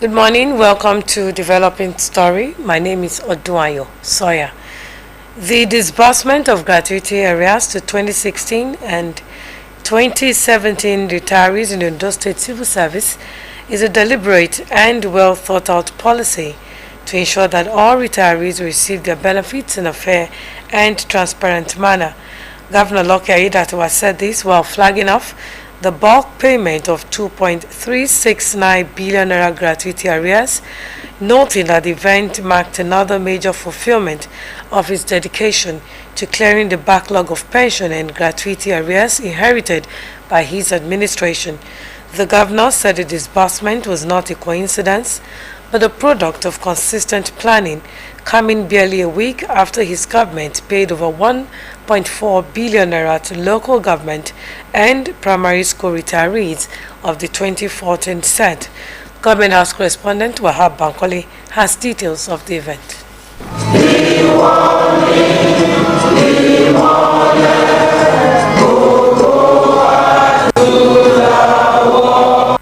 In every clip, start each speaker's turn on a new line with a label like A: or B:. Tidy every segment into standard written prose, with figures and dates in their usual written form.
A: Good morning. Welcome to Developing Story. My name is Oduayo Sawyer. The disbursement of gratuity areas to 2016 and 2017 retirees in the Ondo State Civil Service is a deliberate and well thought out policy to ensure that all retirees receive their benefits in a fair and transparent manner. Governor Lucky Aiyedatiwa said this while flagging off the bulk payment of 2.369 billion naira gratuity arrears, noting that the event marked another major fulfillment of his dedication to clearing the backlog of pension and gratuity arrears inherited by his administration. The governor said the disbursement was not a coincidence, but a product of consistent planning, coming barely a week after his government paid over 1.4 billion naira to local government and primary school retirees of the 2014 set. Government House correspondent Wahab Bankole has details of the event.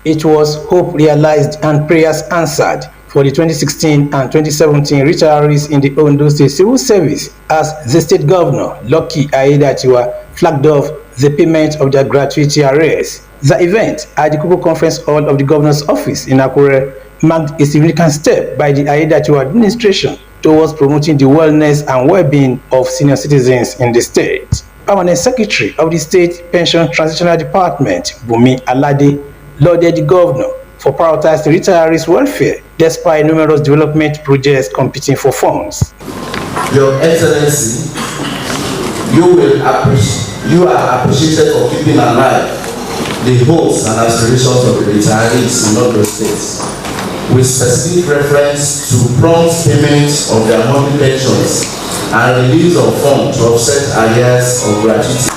B: It was hope realized and prayers answered for the 2016 and 2017 retirees in the Ondo State Civil Service as the state governor, Lucky Aiyedatiwa, flagged off the payment of their gratuity arrears. The event at the Koko Conference Hall of the governor's office in Akure marked a significant step by the Aiyedatiwa administration towards promoting the wellness and well-being of senior citizens in the state. Permanent Secretary of the State Pension Transitional Department, Bumi Alade, lauded the governor for prioritizing retirees' welfare despite numerous development projects competing for funds.
C: Your Excellency, you are appreciated for keeping alive the hopes and aspirations of the retirees in other states, with specific reference to prompt payment of their monthly pensions and release of funds to offset arrears of gratuity.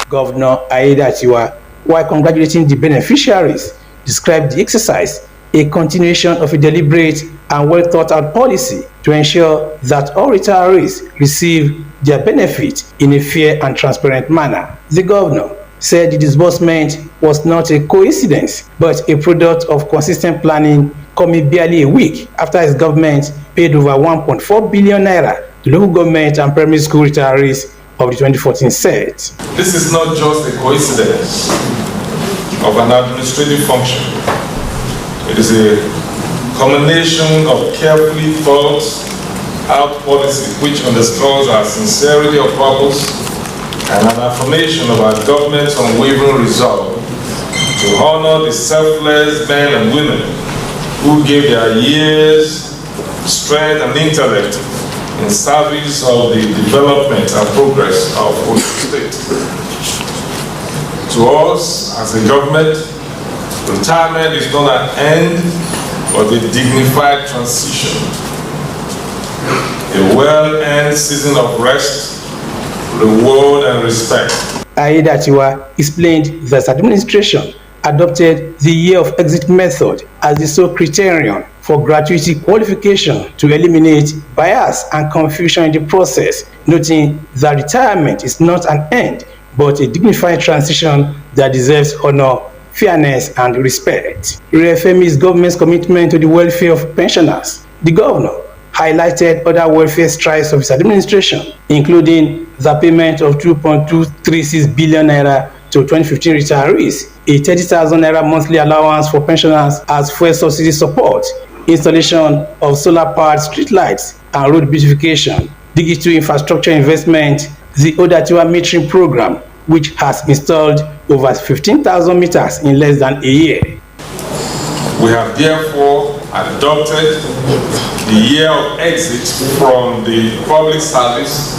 B: Governor Aiyedatiwa, while congratulating the beneficiaries, described the exercise a continuation of a deliberate and well thought out policy to ensure that all retirees receive their benefit in a fair and transparent manner. The governor said the disbursement was not a coincidence, but a product of consistent planning, coming barely a week after his government paid over 1.4 billion naira to local government and primary school retirees of the 2014 set.
D: This is not just a coincidence of an administrative function. It is a combination of carefully thought out policy which underscores our sincerity of purpose and an affirmation of our government's unwavering resolve to honor the selfless men and women who gave their years, strength, and intellect in service of the development and progress of Ondo State. To us, as a government, retirement is not an end, but a dignified transition. A well-earned season of rest, reward, and respect.
B: Aiyedatiwa explained that administration adopted the year of exit method as the sole criterion for gratuity qualification to eliminate bias and confusion in the process, noting that retirement is not an end, but a dignified transition that deserves honor, fairness, and respect. Reaffirming his government's commitment to the welfare of pensioners, the governor highlighted other welfare strides of his administration, including the payment of 2.236 billion naira to 2015 retirees, a 30,000 naira monthly allowance for pensioners as fuel subsidy support, installation of solar-powered streetlights and road beautification, digital infrastructure investment, the Odatiwa metering program, which has installed over 15,000 meters in less than a year.
D: We have therefore adopted the year of exit from the public service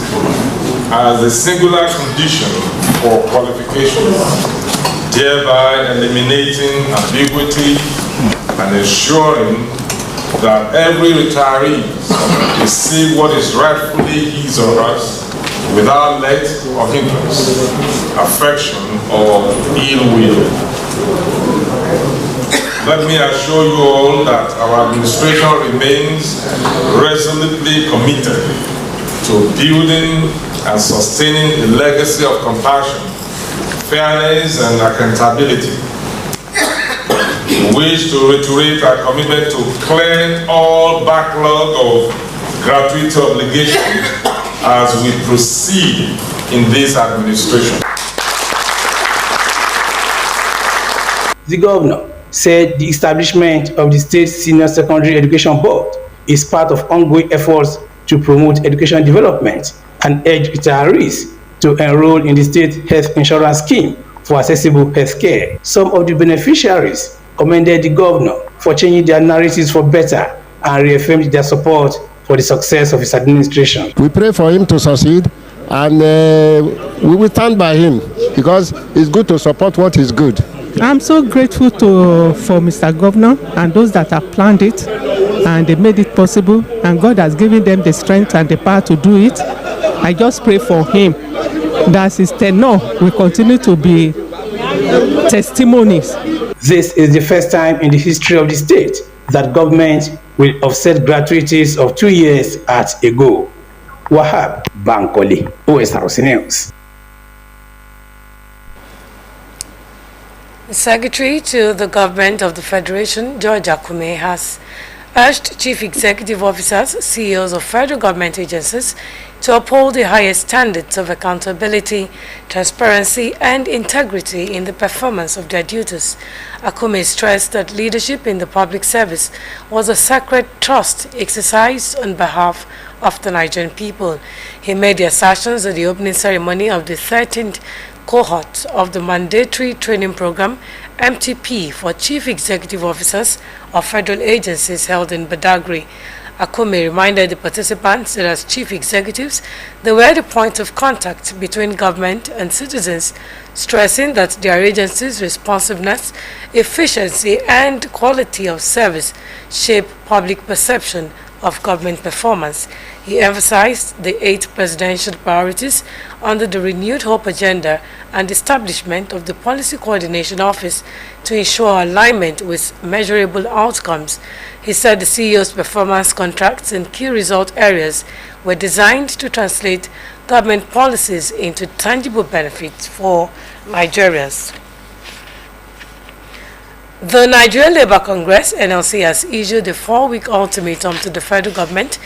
D: as a singular condition for qualification, thereby eliminating ambiguity and ensuring that every retiree receives what is rightfully his or hers without let or hindrance, affection, or ill will. Let me assure you all that our administration remains resolutely committed to building and sustaining a legacy of compassion, fairness, and accountability. We wish to reiterate our commitment to clear all backlog of gratuity obligations as we proceed in this administration.
B: The governor said the establishment of the State Senior Secondary Education Board is part of ongoing efforts to promote education development and urge retirees to enroll in the state health insurance scheme for accessible health care. Some of the beneficiaries commended the governor for changing their narratives for better and reaffirmed their support for the success of his administration.
E: We pray for him to succeed, and we will stand by him because it's good to support what is good.
F: I'm so grateful for Mr. Governor and those that have planned it, and they made it possible, and God has given them the strength and the power to do it. I just pray for him that his tenure will continue to be testimonies.
B: This is the first time in the history of the state that government will offset gratuities of 2 years at a go. Wahab Bankole, Osrc News.
A: The Secretary to the Government of the Federation, George Akume, has urged Chief Executive Officers, CEOs of federal government agencies to uphold the highest standards of accountability, transparency, and integrity in the performance of their duties. Akume stressed that leadership in the public service was a sacred trust exercised on behalf of the Nigerian people. He made the assertions at the opening ceremony of the 13th cohort of the mandatory training program MTP for Chief Executive Officers of federal agencies held in Badagry. Akume reminded the participants that as chief executives, they were the point of contact between government and citizens, stressing that their agencies' responsiveness, efficiency, and quality of service shape public perception of government performance. He emphasized the 8 presidential priorities under the Renewed Hope Agenda and establishment of the Policy Coordination Office to ensure alignment with measurable outcomes. He said the CEO's performance contracts in key result areas were designed to translate government policies into tangible benefits for Nigerians. The Nigerian Labour Congress, NLC, has issued a 4-week ultimatum to the federal government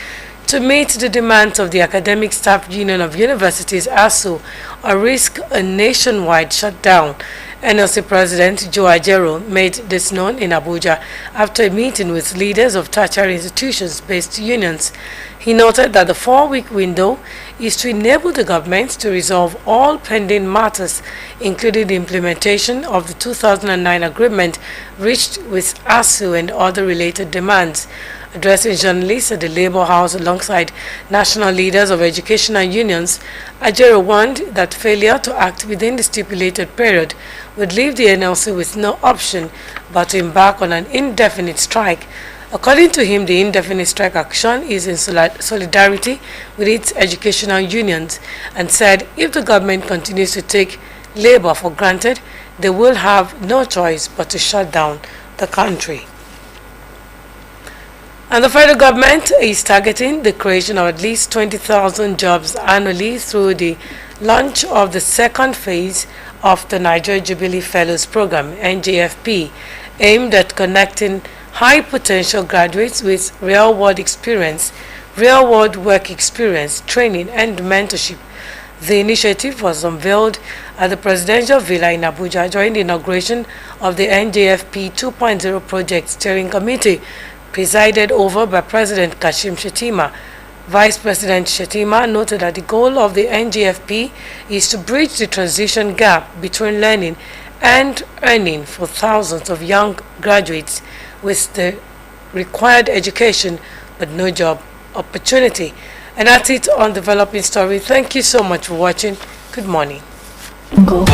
A: to meet the demands of the Academic Staff Union of Universities, ASU, or risk a nationwide shutdown. NLC President Joe Ajero made this known in Abuja after a meeting with leaders of tertiary institutions-based unions. He noted that the 4-week window is to enable the government to resolve all pending matters, including the implementation of the 2009 agreement reached with ASU and other related demands. Addressing journalists at the Labour House alongside national leaders of educational unions, Ajero warned that failure to act within the stipulated period would leave the NLC with no option but to embark on an indefinite strike. According to him, the indefinite strike action is in solidarity with its educational unions, and said if the government continues to take labor for granted, they will have no choice but to shut down the country. And the federal government is targeting the creation of at least 20,000 jobs annually through the launch of the second phase of the Nigeria Jubilee Fellows Program, NJFP, aimed at connecting high-potential graduates with real-world experience, real-world work experience, training, and mentorship. The initiative was unveiled at the Presidential Villa in Abuja during the inauguration of the NJFP 2.0 Project Steering Committee, presided over by President Kashim Shettima. Vice President Shettima noted that the goal of the NJFP is to bridge the transition gap between learning and earning for thousands of young graduates with the required education but no job opportunity. And that's it on Developing Story. Thank you so much for watching. Good morning.
G: Go.